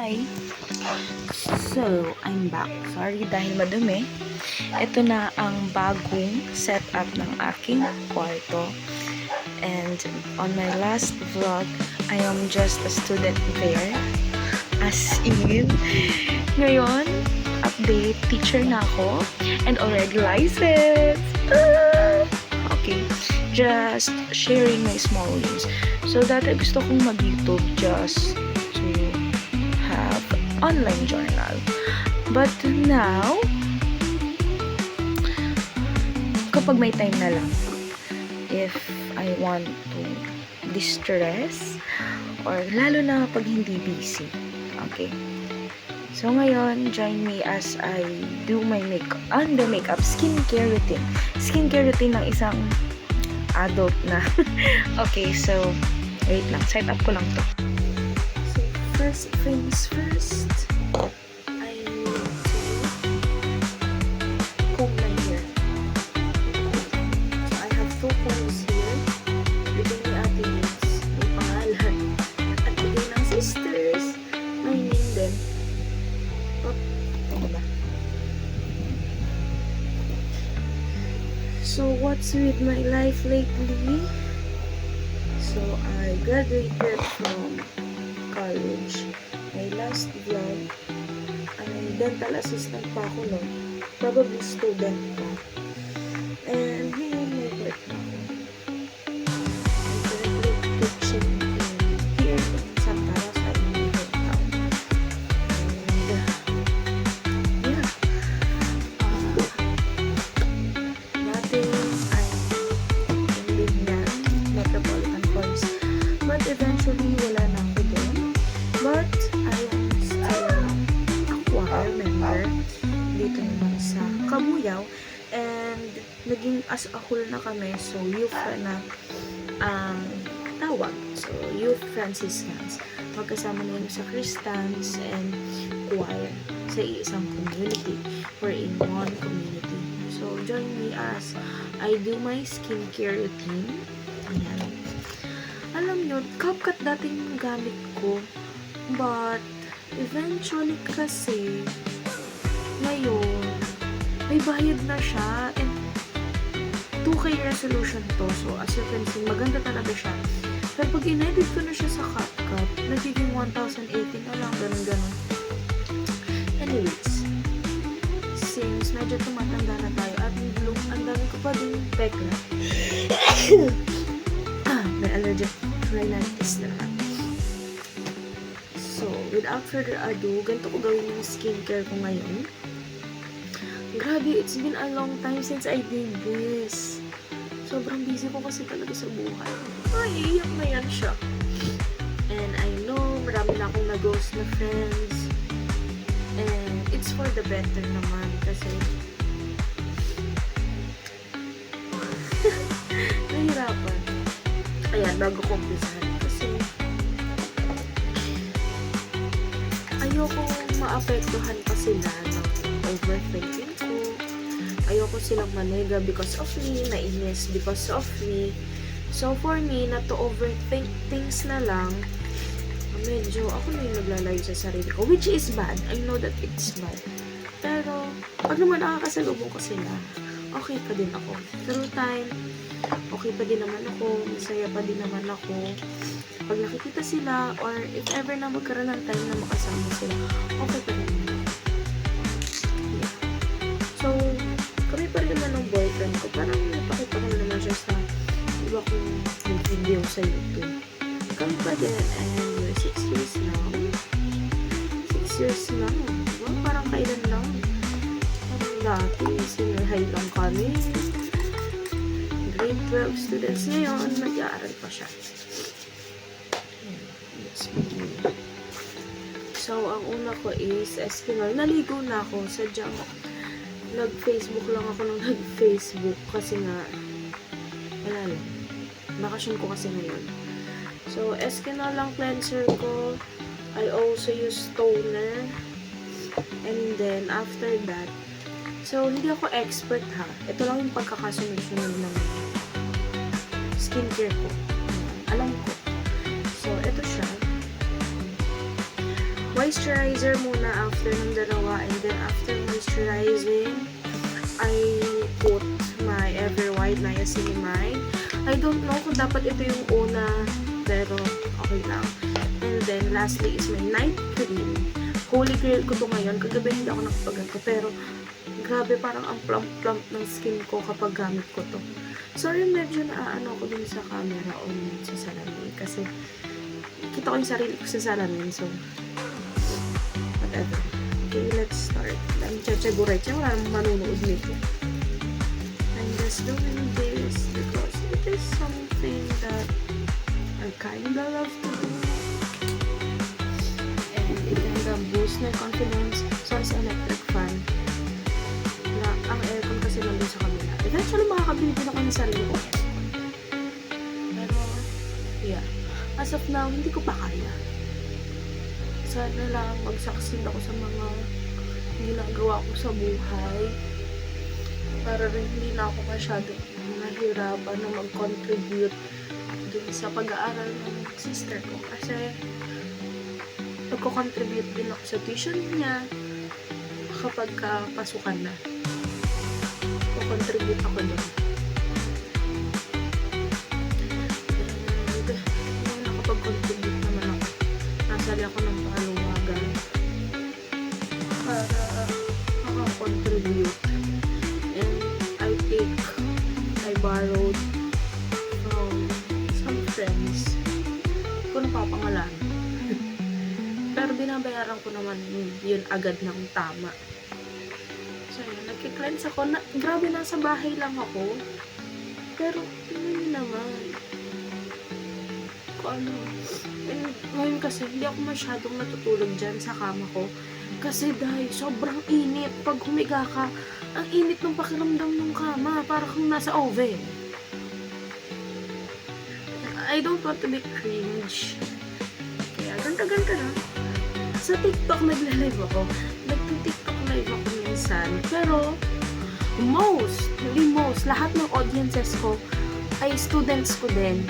Hi! So, I'm back. Sorry dahil madumi. Ito na ang bagong setup ng aking kwarto. And on my last vlog, I am just a student there. As in, ngayon, update, teacher na ako. And already licensed! Okay, just sharing my small wins. So, dati gusto kong mag-YouTube just to have online journal. But now, kapag may time na lang, if I want to distress, or lalo na pag hindi busy. Okay. So ngayon, join me as I do my makeup skincare routine. Skincare routine ng isang adult na. Okay, so wait lang, set up ko lang to. So first things first, I need to comb my hair. So I have two combs here. Bigay ni Ate Liz, may pangalan. At bigay ng sisters, may name din. Ano ba? So what's with my life lately? So I graduated from college. My last vlog, ay dental assistant pa ako noon. Probably student pa. And ngayon may work na ako. I'm currently teaching here in Santa Rosa, in Town. And yeah. Dati I'm in Binyan, Metropolitan Police. But eventually wala na ako doon. But I am still a choir member dito naman sa Kabuyao. And naging as a whole na kami. So youth na ang tawag. So Youth Franciscans. Magkasama na yun sa Christians and choir sa isang community. We're in one community. So join me as I do my skincare routine. Ayan. Alam nyo, CapCut dati yung gamit ko. But, eventually kasi, ngayon, may bayad na siya. And, 2K resolution to. So, as you can see, maganda talaga siya. Pero pag in-edit ko na siya sa CapCut, nagiging 1080 na lang, ganun-ganun. Anyways, since medyo tumatanda na tayo at ang dami ko pa din pekla. May allergic rhinitis na naman. So, without further ado, ganito ko gawin yung skincare ko ngayon. Grabe, it's been a long time since I did this. Sobrang busy ko kasi talaga sa buhay. Ay, iyak na yan siya. And I know, marami na akong nag-ghost na friends. And it's for the better naman kasi nahirapan. Ayan, bago ko umpisahan kasi ayoko maapektuhan pa sila ng overthinking ko. Ayoko silang manega because of me, nainis because of me. So for me, not to overthink things na lang, medyo ako na yung naglalayo sa sarili ko, which is bad. I know that it's bad. Pero pag naman nakakasalubong ko sila, okay pa din ako. Through time, okay pa din naman ako, masaya pa din naman ako. Pag nakikita sila, or if ever na magkaroon ng time na makasama sila, okay pa din naman. Yeah. So, kami pa rin naman ng boyfriend ko. Parang napakita ko naman siya sa iba kong video sa YouTube. Kami pa din, and we're 6 years now. 6 years now. Diba? Parang kailan lang. Parang dati, sinihay lang kami. Grade 12 students ngayon, mag-aaral pa siya. Let's begin. So, ang una ko is Eskimo. Naligo na ako. Sadyang nag-Facebook lang ako nung nag-Facebook kasi nga wala lang. Bakasyon ko kasi ngayon. So, Eskimo lang cleanser ko. I also use toner. And then, after that, so, hindi ako expert ha. Ito lang yung pagkakasunod-sunod ng skincare ko. Alam ko. So, ito siya. Why moisturizer muna after ng dalawa, and then after moisturizing, I put my Everwhite Niacinamide. I don't know kung dapat ito yung una, pero okay lang. And then lastly is my night cream. Holy grail ko to ngayon. Kagabi hindi ako nakapagano, pero grabe, parang ang plump-plump ng skin ko kapag gamit ko to. Sorry, medyo naaano ko dun sa camera o sa salamin. Kasi, kita ko yung sarili ko sa salamin. So, whatever. Okay, let's start. I'm cheche-bureche. Wala namang manunood nito. I'm just doing this because it is something that I kinda love to do. And it kinda boosts my confidence. So, sa electric fan. Ang aircon kasi nandun sa kabila. Eventually, makakabili din ako ng sarili ko. Pero, yeah. As of now, hindi ko pa kaya. Sana lang mag-succeed ako sa mga ginagawa ko sa buhay. Para rin hindi na ako masyadong nahirapan na mag-contribute dun sa pag-aaral ng sister ko. Kasi, nagko-contribute din ako sa tuition niya kapag pasukan na. Contribute ako doon. And nung nakapag-contribute naman ako, nasali ako ng pahaluwagan para makakontribute. And I borrowed from some friends. Hindi ko napapangalan. Pero binabayaran ko naman yun agad ng tama. So, yun, nagki-cleanse ako. Grabe, nasa bahay lang ako. Pero, yun naman. Kung ano. And, ngayon kasi, hindi ako masyadong natutulog dyan sa kama ko. Kasi dahil, sobrang init. Pag humiga ka, ang init ng pakiramdam ng kama. Para kang nasa oven. I don't want to be cringe. Kaya, ganda-ganda na. Sa TikTok, nagla-live ako. Nag-TikTok live ako minsan. Pero, lahat ng audiences ko ay students ko din.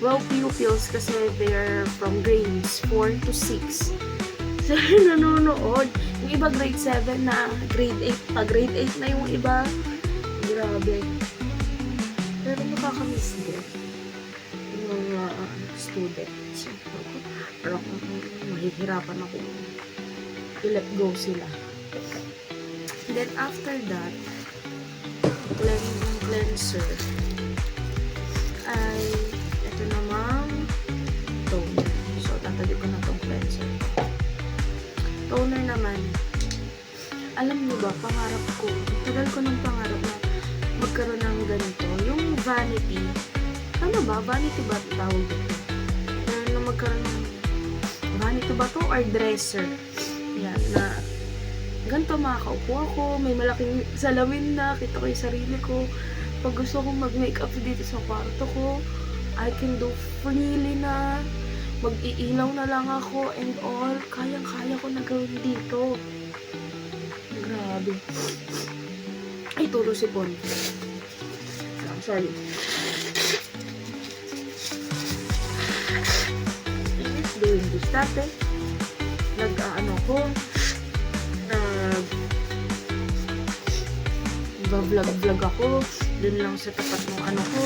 Well, pupils kasi they're from grades 4 to 6. So, nanonood. Yung iba grade 7 na, grade 8 pa. Grade 8 na yung iba. Grabe. Pero nakakamiss din yung mga students. Pero mahihirapan ako i-let go sila. Then after that, cleanser ay ito namang toner. So tatabi ko na tong cleanser. Toner naman, alam niyo ba, pangarap ko, tagal ko ng pangarap na magkaroon ng ganito, yung vanity. Ano ba? Vanity ba tawag dito? Na magkaroon ng vanity ba to or dresser? Yan, na ganito, makakaupo ako, may malaking salamin na, kita ko yung sarili ko. Pag gusto kong mag-makeup dito sa kwarto ko, I can do freely na, mag-iilaw na lang ako and all, kayang-kaya ko na gawin dito. Grabe. Ay, tulo si Bon. I'm sorry. Doing this dati. Vlog ako. Dun lang sa tapat ng ko.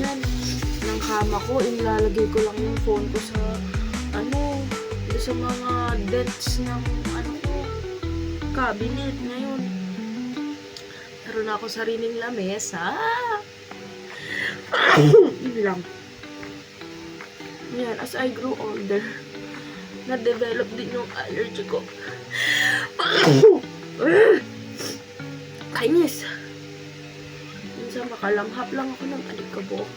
Yan. Ng kama ko, ilalagay ko lang yung phone ko sa sa mga dents ng ko, cabinet. Ngayon, meron ako sariling lamesa. Yun lang. Yan, as I grew older, na-develop din yung allergy ko. Kainis. Minsan makalanghap lang ako ng alikabok.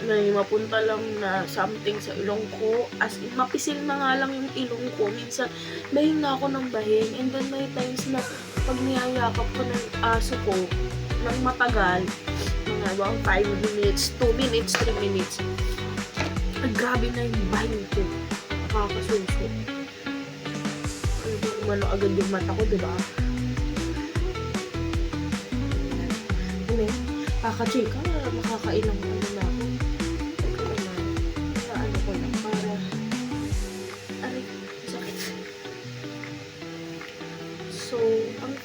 May mapunta lang na something sa ilong ko. As in, mapisil na nga lang yung ilong ko. Minsan, bahing na ako ng bahing. And then may times na pag niyayakap ko ng aso ko, ng matagal, mga 5 minutes, 2 minutes, 3 minutes, grabe na yung bahing ko. Nakakasuso. Ano agad yung mata ko, diba? Kaka-chika, makakailang na ako. Ko lang para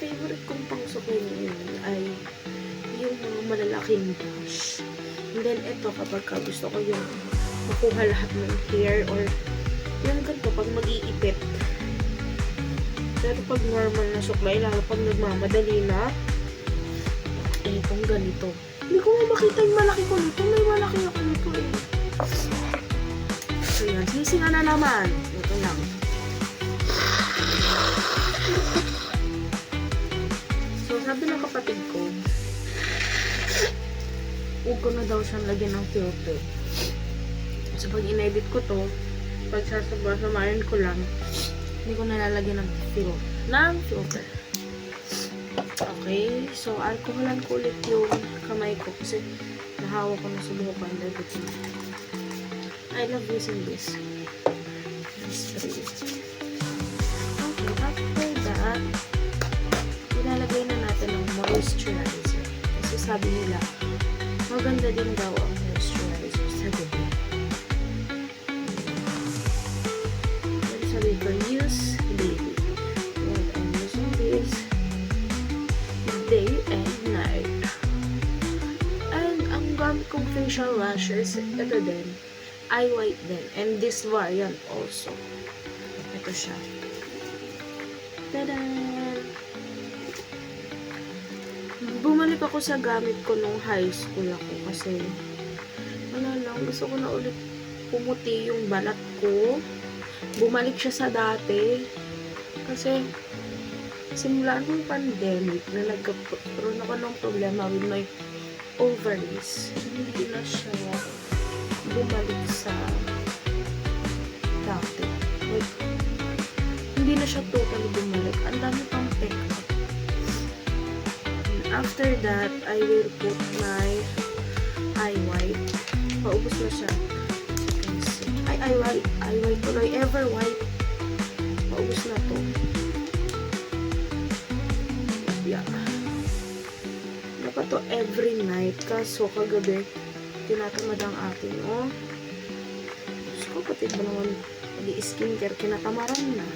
favorite kong pangsuklay ngayon ay yung mga malalaking brush. And then, ito, kapag gusto ko yung makuha lahat ng hair or yung ganito, pag mag-iipit. Pero pag normal na suklay, lalo pag nagmamadali na, itong ganito. Hindi ko makita yung malaki ko nito. May malaki ako nito eh. So, yan. Sisinga na naman. Ito lang. So, sabi ng kapatid ko, huwag ko na daw siyang lagyan ng filter. So, pag in-edit ko to, pag sasamahin ko lang, hindi ko nalalagyan ng filter. Okay, so alcoholan ko ulit yung kamay ko kasi nahawa ko na sa buhok ko and everything. I love using this. This spray. Okay, after that, ilalagay na natin ng moisturizer. Kasi sabi nila, maganda din daw ang moisturizer sa gabi. Pero sabi ko, use daily. And I'm using this day and night. And ang gamit kong facial washes, ito din, eye white din. And this variant also. Ito siya. Tada! Bumalik ako sa gamit ko nung high school ako kasi wala lang, gusto ko na ulit pumuti yung balat ko. Bumalik siya sa dati kasi simula nung pandemic na nagkaroon ako ng problema with my ovaries. Hindi na siya bumalik sa dati. Like, hindi na siya totally bumalik. Ang dami pang take-up. After that, I will put my eye white. Paubos na siya. Eye white tuloy. Ever white. Paubos na to. Yeah. Dapat to every night. Kaso kagabi, tinatamad ang ating, oh. Diyos ko, pati ba naman skincare, kinatamaran na.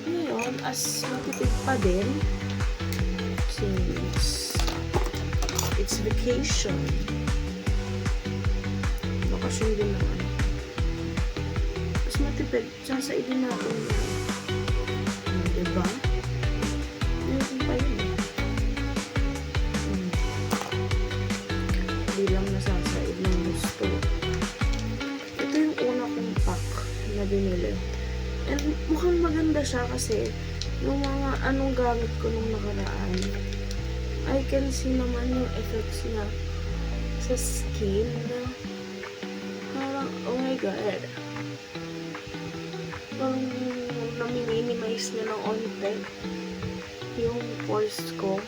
Ngayon, as matipid pa din, since it's vacation, bakasyon din naman, mas matipid, sasaidin natin yan, diba? Meron pa yun eh. Hindi lang nasasaid ng gusto. Ito yung una kong pack na binili, and mukhang maganda siya kasi yung mga anong gamit ko nung nakaraan, I can see naman yung effects niya sa skin. Parang, oh my god, parang nami-minimize niya ng onte yung pores ko.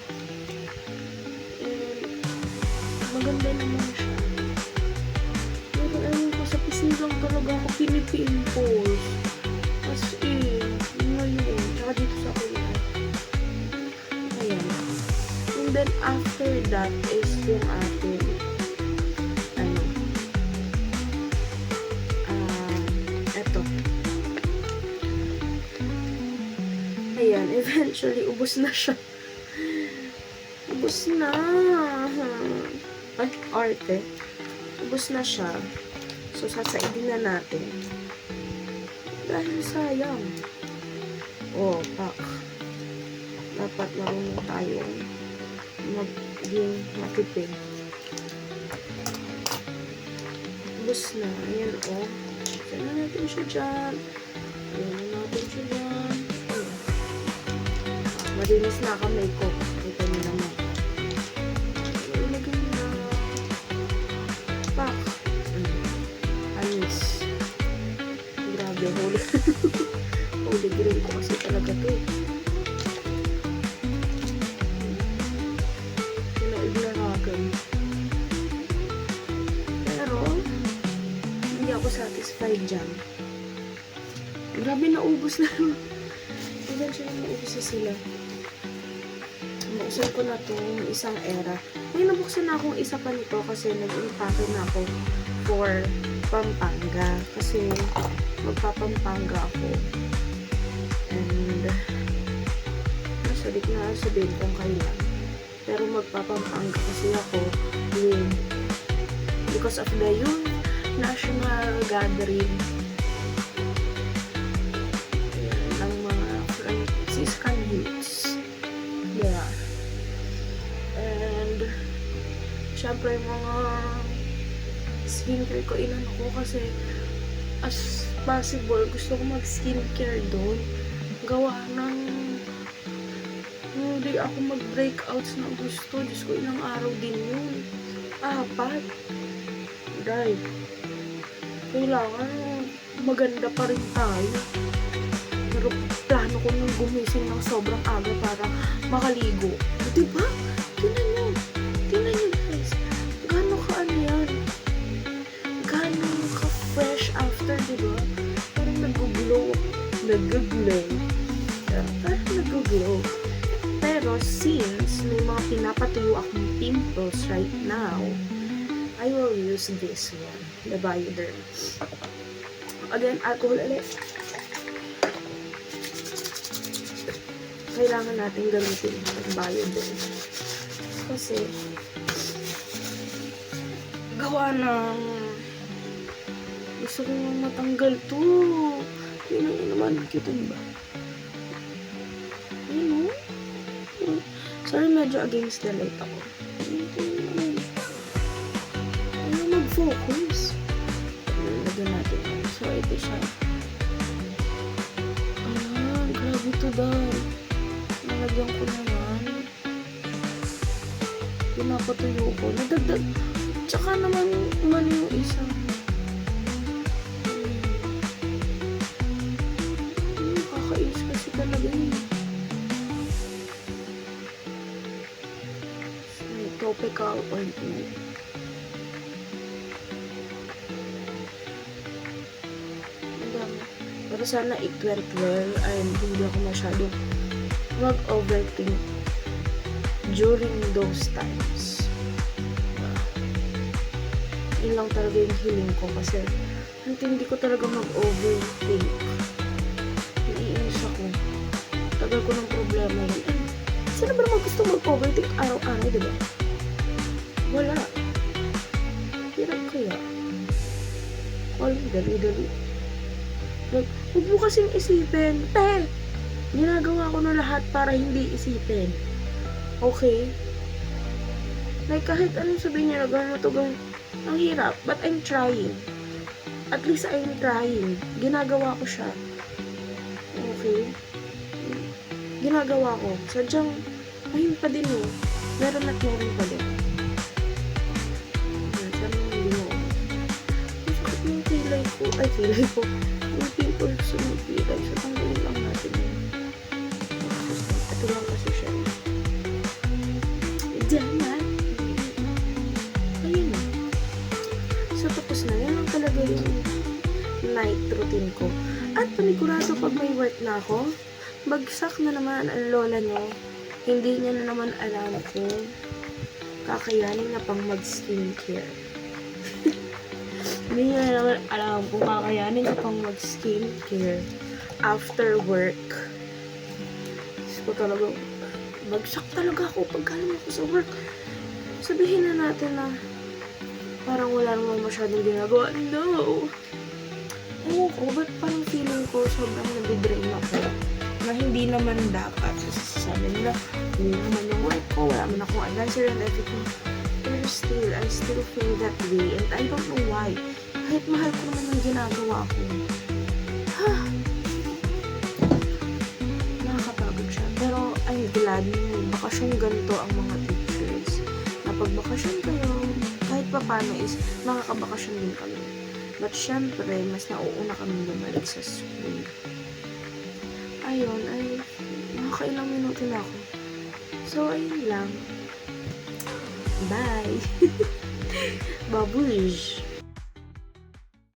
And maganda naman siya. Pero ewan ko, sa pisngi lang talaga ako pinipimples. As in, ngayon, tsaka dito sa kuya. Ayan. And then, after that is yung ating eto. Ayan, eventually, ubos na siya. Ubos na. Ay, arte. Ubos na siya. So, sasaidin na natin. Dahil sayang. Oh, pak. Dapat marunong tayong maging matipid. Ubos na. Ayan, oh. Saan na natin siya dyan. Ayan na natin siya dyan. Madinis na ako makeup. Ito nyo naman. Ilagay na. Pak. Anis. Grabe, holy. Holy grail ko kasi talaga to eh. Pinaiglawagan. Pero, hindi ako satisfied dyan. Grabe, naubos na. Eventually, naubos na sila. Nabuksan ko na itong isang era. May nabuksan na akong isa pa nito kasi nag-impake na ako for Pampanga. Kasi magpapampanga ako. And nasa Sabi ko na sabihin kung kailan. Pero magpapampanga kasi ako with because of the youth national gathering ng mga Franciscan youths. Yeah. And syempre mga skincare ko inano ko kasi as possible gusto ko mag skincare doon. Gawa ng hindi ako mag breakouts na gusto. Diyos ko, ilang araw din yun. 4. Right. Kailangan maganda pa rin tayo. Pero plano ko nung gumising ng sobrang aga para makaligo. Diba? Tingnan nyo. Tingnan nyo guys. Gano'n ka ano yan? Gano'n ka fresh after, diba? Parang nag-glow. Nag-glow. Parang nag-glow. Pero since may mga pinapatuyo akong pimples right now, I will use this one, the Bioderm. Again, alcohol ulit. Kailangan natin gamitin yung Bioderm. Kasi, gawa ng gusto kong matanggal to. Yun naman, kita niyo ba? Yun o. Sorry, medyo against the light ako. Ano mag-focus? Lagyan natin. So, ito siya. Grabe to dahil. Nalagyan ko naman. Pinapatuyo ko. Nadagdag. Tsaka naman umano yung isa. Kakainis kasi talaga yun. Topical ointment. Pero sana it went well and hindi ako masyadong mag-overthink during those times. Yun lang talaga yung hiling ko kasi hindi ko talaga mag-overthink. Naiinis ako. Tagal ko ng problema yun. Sino ba naman gusto mag-overthink araw-araw, diba? Wala. Hirap kaya. All dali-dali. Huwag mo kasing isipin. Ginagawa ko na lahat para hindi isipin. Okay? Like, kahit anong sabihin niya na gawin mo to, gawin. Ang hirap. But I'm trying. At least I'm trying. Ginagawa ko siya. Okay? Ginagawa ko. Sadyang, ayun pa din eh. Meron at meron pa din. Kilay ko. Yung pimples sa mga kilay. So, tanggalin lang natin yun. Ito lang kasi siya. Diyan na. Ayun na. So, tapos na. Yan lang talaga yung night routine ko. At panigurado pag may work na ako, bagsak na naman ang lola nyo. Hindi niya na naman alam kung kakayanin na pang mag-skincare. Hindi niya naman alam kung kakayanin ka pang mag-skincare after work. Gusto ko talaga, bagsak talaga ako pag galing ako sa work. Sabihin na natin na parang wala naman masyadong ginagawa. No! Ewan ko, ba't parang feeling ko sobrang nabidrain ako na hindi naman dapat. Sabi nila, hindi naman yung work ko, wala naman akong advancer and everything. Pero still, I still feel that way and I don't know why. Kahit mahal ko naman ang ginagawa ko. Nakakapagod siya. Pero I'm glad na bakasyong ganito ang mga teachers. Na pag bakasyon kayo, kahit pa paano is makakabakasyon din kami. But syempre, mas nauuna kami bumalik sa school. Ayun, ay nakakailang minuto na ako. So, ayun lang. Bye! Babush!